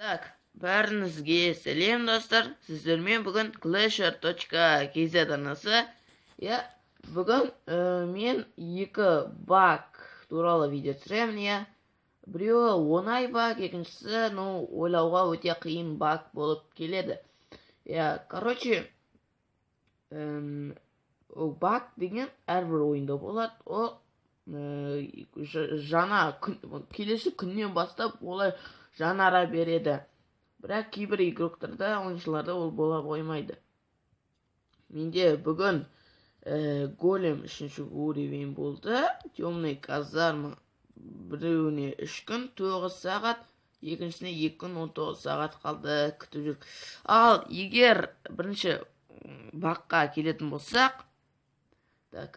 Так, бәріңізге сәлем достар. Сіздермен бүгін clasher.kz арнасы. Бүгін мен екі баг туралы видео түсіремін. Біреуі оңай баг, екіншісі ойлауға өте қиын баг болып келеді. Короче, баг деген әрбір ойында болады. Ол жаңа келесі күннен бастап олай жанара береді. Бірақ кейбір игроктарда, ойыншыларда ол бола қоймайды. Менде бүгін голем 3-ші уровень болды. Темный казарма біреуіне 3 күн 9 сағат, екіншісіне 2 күн 19 сағат қалды, күтіп жүр. Ал егер бірінші баққа келетін болсақ,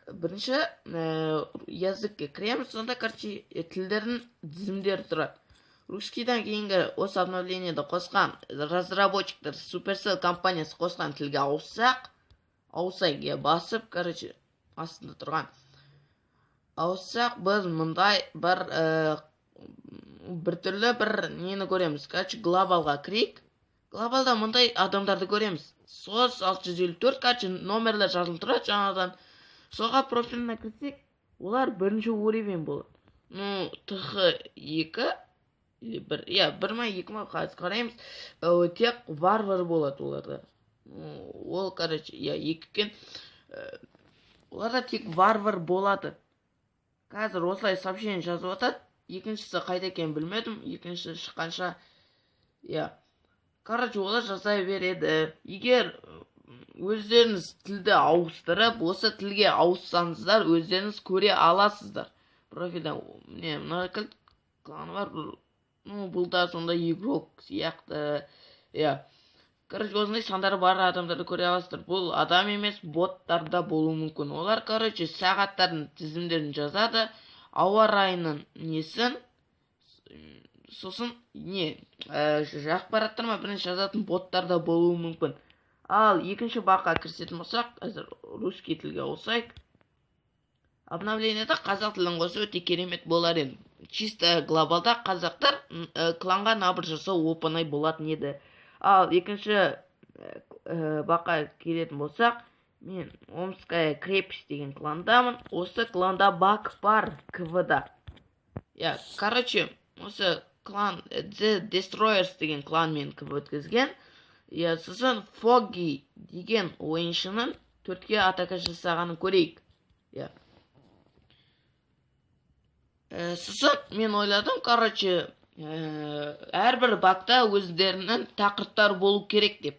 бірінші языкке кіреміз, сонда тілдердің тізімдері тұрады. Русскийдан кейінгі осы обновлениеде қосқан разработчиктар Supercell компаниясы қосқан тілге ауысайға басып, астында тұрған ауыссақ, біз мұндай бір түрлі нені көреміз. Глобалға кірейік. Глобалда мұндай адамдарды көреміз. SOS 654 номерлер жазылып тұрады жаңадан. Соға профиліне кірсек, олар 1-ші уровень болады. TH2 1 ма 2 ма қараймыз. Тек варвар болады оларда. Ол, 2 кен. Оларда тек варвар болады. Қазір осылай сообщение жазып отады. Екіншісі қайда екенін білмедім. Екіншісі шыққанша. Олар жасай береді. Егер өздеріңіз тілді ауыстырып, осы тілге ауыссаңыздар, өздеріңіз көре аласыздар. Профилден мына кланы бар. Бұл да сонда игрок сияқты. Осындай сандары бар адамдарды көре аласыздар. Бұл адам емес, боттарда болуы мүмкін. Олар, сағаттардың тізімдерін жазады. Ауа райының несін, сосын жақпараттарма бірінші жазатын боттарда болуы мүмкін. Ал екінші баққа кірсетін болсақ, қазір русский тілге ауысайық. Обновлениеде қазақ тілін қосу өте керемет болар еді. Чисто глобалда қазақтар кланға набір жасау оп-оңай болатын еді. Ал екінші баққа келетін болсақ, мен Омская крепость деген кландамын. Осы кланда баг бар КВ-да. Осы клан The Destroyers деген клан мен КВ өткізген. Сосын Foggy деген ойыншының 4-ке атака жасағанын көрейік. Сосын мен ойладым, әрбір багта өздерінің тақырыптар болу керек деп.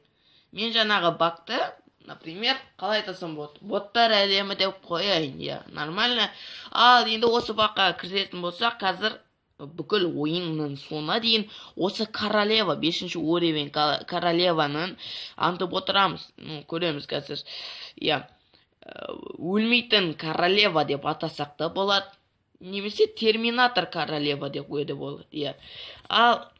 Мен жаңағы багты, например, қалай айтасам болады? Боттар әлемі деп қояйын, нормально. Ал енді осы баққа кіретін болсақ, қазір бүкіл ойынның соңына дейін осы королева, 5-ші уровень королеваның антып отырамыз. Көреміз қазір. Өлмейтін королева деп атасақ та болады. Немесе терминатор королева деп қойды болады. Ал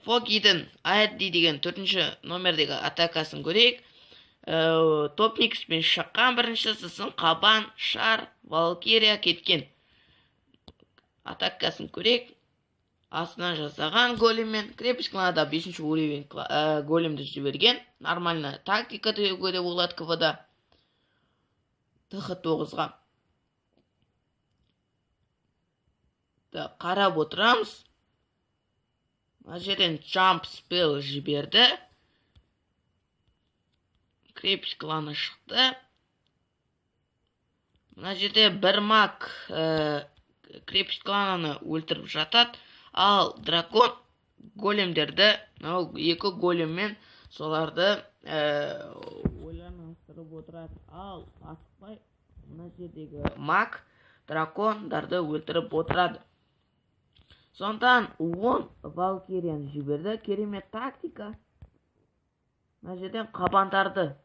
Foggy'дің AD деген 4-ші номердегі атакасын көрейік. Топникспен шыққан бірінші, сосын қабан, шар, валкирия кеткен. Атакасын көрейік. Астынан жасаған големмен. Крепость кланада 5-ші уровень големді жіберген. Нормально тактика деуге болады КВ-да. TH9-ға. Қарап отырамыз. Мына жерден jump spell жіберді. Крепость кланы шықты. Мына жерде бір маг крепость клананы өлтіріп жатады. Ал дракон големдерді, 2 големмен соларды ойланыстырып отырады. Ал асықпай, мына жердегі маг дракондарды өлтіріп отырады. Сондан 10 валкирияны жіберді. Керемет тактика. Мына жерден қабандарды.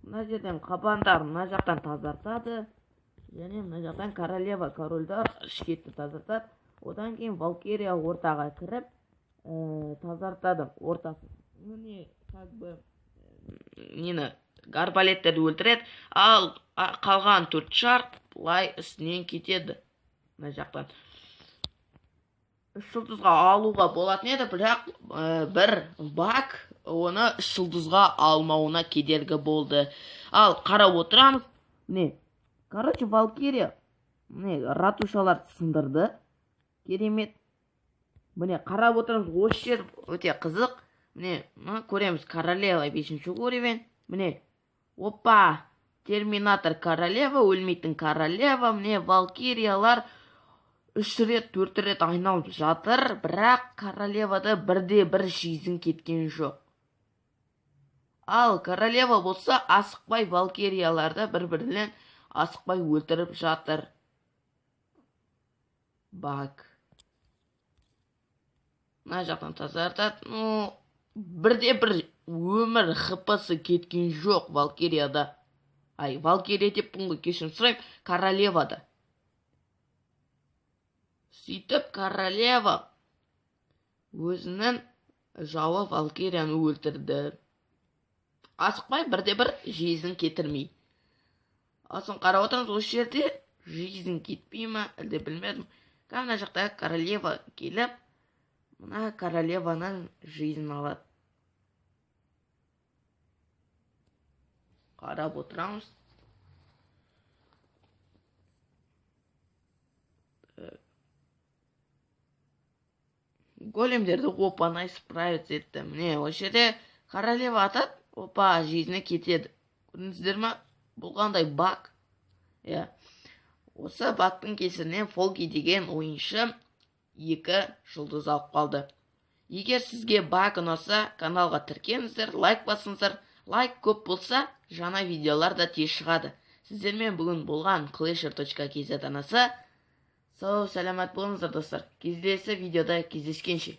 Мына жақтан тазартады. Және мына жақтан королева, корольдар шкетті тазартады. Одан кейін валкирия ортаға кіріп тазартады ортасын. Міне, арбалеттерді өлтіреді, ал қалған 4 шарт былай үстінен кетеді. Мына жақтан 3 жұлдызға алуға болатын еді, бірақ бір баг оны 3 жұлдызға алмауына кедергі болды. Ал қарап отырамыз. Короче, Валкирия ратушалар сындырды. Керемет. Қарап отырмыз, осы жер өте қызық. Көреміз, королева 5-ші уровень. Опа, терминатор королева, өлмейтін королева. Валкириялар 3 рет, 4 рет айналып жатыр, бірақ королевада бірде-бір жизнь кеткен жоқ. Ал королева болса асықпай валкирияларды бір-бірінен асықпай өлтіріп жатыр. Баг. Мына жақтан тазартады. Бірде-бір өмір хпсы кеткен жоқ валкирияда. Валкирия деп бұнғы кешірім сұрайым, королевада. Сөйтіп королева өзінің жауы валкирияны өлтірді. Асықпай бірде-бір жизнь кетірмей. Асын қарап отырмыз, осы жерде жизнь кетпей ма, әлде білмедім. Мына жақта королева келіп, мына королеваның жизнь алады. Қарап отырамыз. Големдерді опанай справиться етті. Осы жерде королева атады, опа, жизнь кетеді. Көрдіңіздер ма? Бұл қандай баг? Осы багтың кесірінен Фолги деген ойыншы 2 жұлдыз алып қалды. Егер сізге баг ұнаса, каналға тіркеліңіздер, лайк басыңыздар. Лайк көп болса, жаңа видеолар да тез шығады. Сіздермен бүгін болған clasher.kz арнасы. Сау, сәлемет болыңыздар достар. Кездесі видеода кездескенше.